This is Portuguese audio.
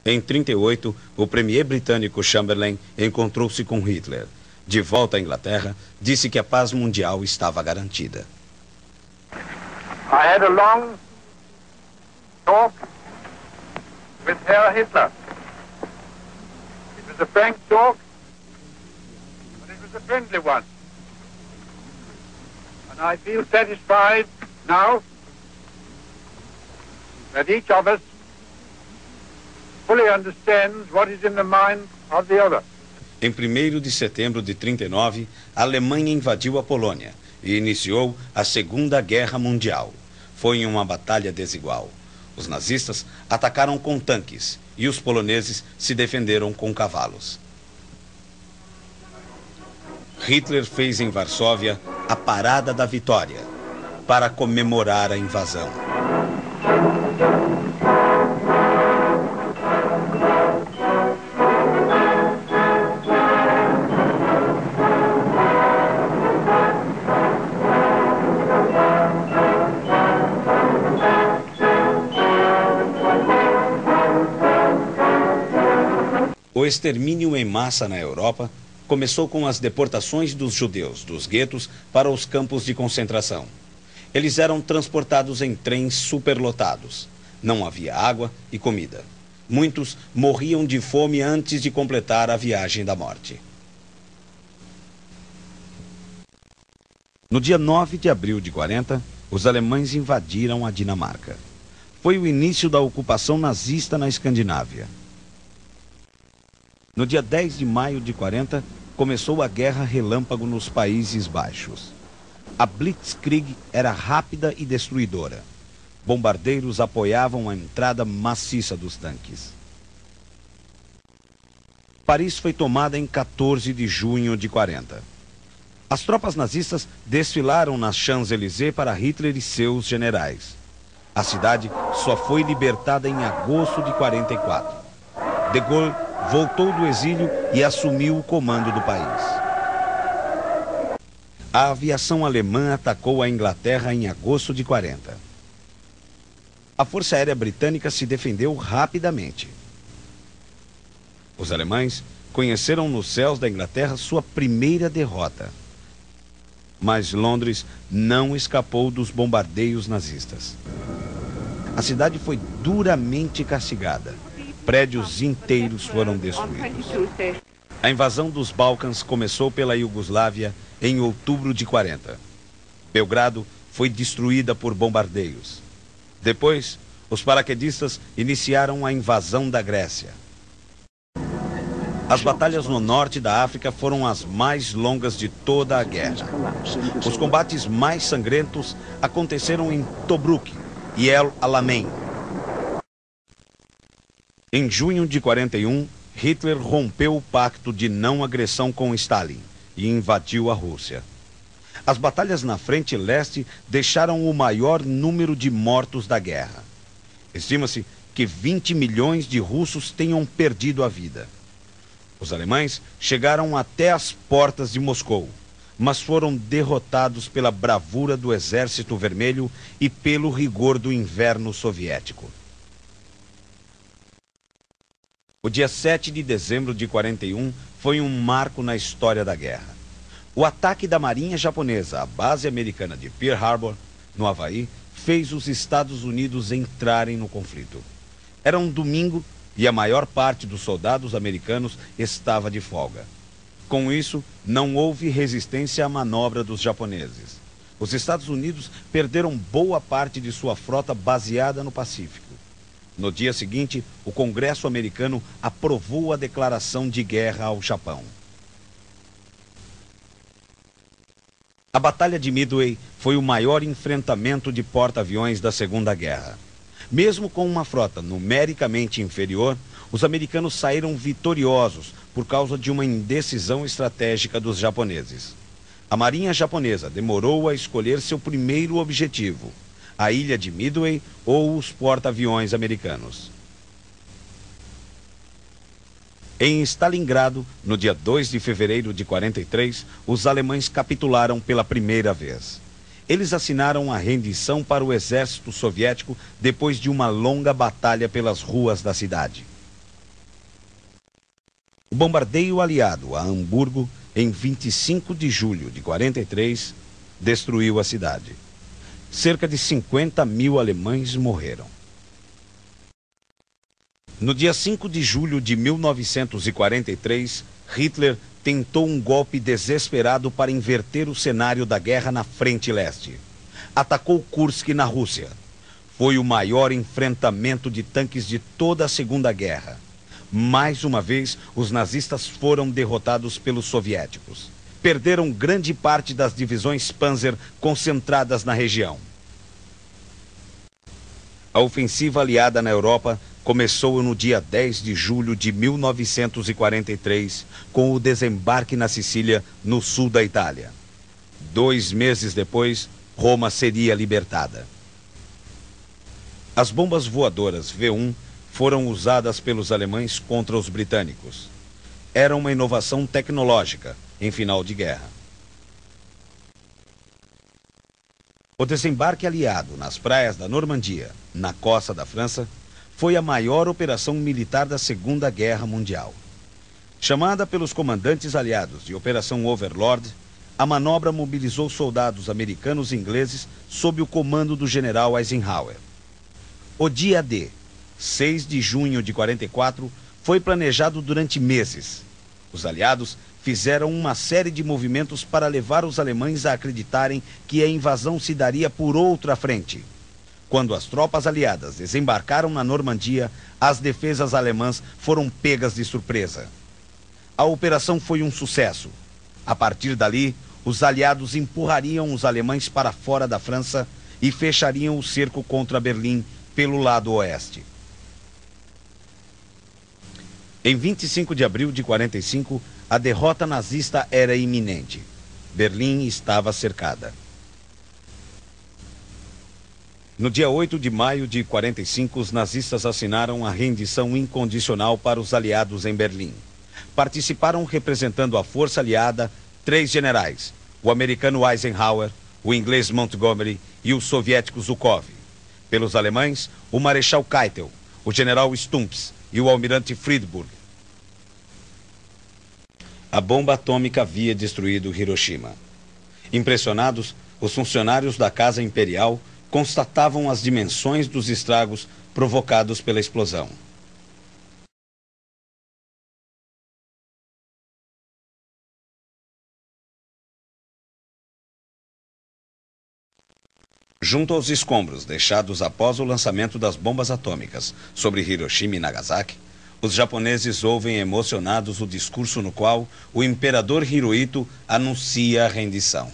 Em 1938, o premier britânico Chamberlain encontrou-se com Hitler. De volta à Inglaterra, disse que a paz mundial estava garantida. I had a long talk with Herr Hitler. It was a frank talk, but it was a friendly one. And I feel satisfied now that each of us fully understands what is in the mind of the other. Em 1º de setembro de 1939, a Alemanha invadiu a Polônia e iniciou a Segunda Guerra Mundial. Foi em uma batalha desigual. Os nazistas atacaram com tanques e os poloneses se defenderam com cavalos. Hitler fez em Varsóvia a Parada da Vitória para comemorar a invasão. O extermínio em massa na Europa começou com as deportações dos judeus dos guetos para os campos de concentração. Eles eram transportados em trens superlotados. Não havia água e comida. Muitos morriam de fome antes de completar a viagem da morte. No dia 9 de abril de 40, os alemães invadiram a Dinamarca. Foi o início da ocupação nazista na Escandinávia. No dia 10 de maio de 40, começou a Guerra Relâmpago nos Países Baixos. A Blitzkrieg era rápida e destruidora. Bombardeiros apoiavam a entrada maciça dos tanques. Paris foi tomada em 14 de junho de 40. As tropas nazistas desfilaram nas Champs-Élysées para Hitler e seus generais. A cidade só foi libertada em agosto de 44. De Gaulle voltou do exílio e assumiu o comando do país. A aviação alemã atacou a Inglaterra em agosto de 40. A Força Aérea Britânica se defendeu rapidamente. Os alemães conheceram nos céus da Inglaterra sua primeira derrota. Mas Londres não escapou dos bombardeios nazistas. A cidade foi duramente castigada. Prédios inteiros foram destruídos. A invasão dos Balcãs começou pela Iugoslávia em outubro de 40. Belgrado foi destruída por bombardeios. Depois, os paraquedistas iniciaram a invasão da Grécia. As batalhas no norte da África foram as mais longas de toda a guerra. Os combates mais sangrentos aconteceram em Tobruk e El Alamein. Em junho de 41, Hitler rompeu o pacto de não agressão com Stalin e invadiu a Rússia. As batalhas na frente leste deixaram o maior número de mortos da guerra. Estima-se que 20 milhões de russos tenham perdido a vida. Os alemães chegaram até as portas de Moscou, mas foram derrotados pela bravura do Exército Vermelho e pelo rigor do inverno soviético. O dia 7 de dezembro de 41 foi um marco na história da guerra. O ataque da Marinha Japonesa à base americana de Pearl Harbor, no Havaí, fez os Estados Unidos entrarem no conflito. Era um domingo e a maior parte dos soldados americanos estava de folga. Com isso, não houve resistência à manobra dos japoneses. Os Estados Unidos perderam boa parte de sua frota baseada no Pacífico. No dia seguinte, o Congresso americano aprovou a declaração de guerra ao Japão. A Batalha de Midway foi o maior enfrentamento de porta-aviões da Segunda Guerra. Mesmo com uma frota numericamente inferior, os americanos saíram vitoriosos por causa de uma indecisão estratégica dos japoneses. A Marinha japonesa demorou a escolher seu primeiro objetivo: a ilha de Midway ou os porta-aviões americanos. Em Stalingrado, no dia 2 de fevereiro de 43, os alemães capitularam pela primeira vez. Eles assinaram a rendição para o exército soviético depois de uma longa batalha pelas ruas da cidade. O bombardeio aliado a Hamburgo, em 25 de julho de 43, destruiu a cidade. Cerca de 50.000 alemães morreram. No dia 5 de julho de 1943, Hitler tentou um golpe desesperado para inverter o cenário da guerra na frente leste. Atacou Kursk, na Rússia. Foi o maior enfrentamento de tanques de toda a Segunda Guerra. Mais uma vez, os nazistas foram derrotados pelos soviéticos. Perderam grande parte das divisões Panzer concentradas na região. A ofensiva aliada na Europa começou no dia 10 de julho de 1943, com o desembarque na Sicília, no sul da Itália. 2 meses depois, Roma seria libertada. As bombas voadoras V1 foram usadas pelos alemães contra os britânicos. Era uma inovação tecnológica em final de guerra. O desembarque aliado nas praias da Normandia, na costa da França, foi a maior operação militar da Segunda Guerra Mundial. Chamada pelos comandantes aliados de Operação Overlord, a manobra mobilizou soldados americanos e ingleses sob o comando do general Eisenhower. O dia D, 6 de junho de 44, foi planejado durante meses. Os aliados fizeram uma série de movimentos para levar os alemães a acreditarem que a invasão se daria por outra frente. Quando as tropas aliadas desembarcaram na Normandia, as defesas alemãs foram pegas de surpresa. A operação foi um sucesso. A partir dali, os aliados empurrariam os alemães para fora da França e fechariam o cerco contra Berlim pelo lado oeste. Em 25 de abril de 45, a derrota nazista era iminente. Berlim estava cercada. No dia 8 de maio de 45, os nazistas assinaram a rendição incondicional para os aliados em Berlim. Participaram, representando a força aliada, 3 generais: o americano Eisenhower, o inglês Montgomery e o soviético Zhukov. Pelos alemães, o marechal Keitel, o general Stumpf e o almirante Friedburg. A bomba atômica havia destruído Hiroshima. Impressionados, os funcionários da Casa Imperial constatavam as dimensões dos estragos provocados pela explosão. Junto aos escombros deixados após o lançamento das bombas atômicas sobre Hiroshima e Nagasaki, os japoneses ouvem emocionados o discurso no qual o imperador Hirohito anuncia a rendição.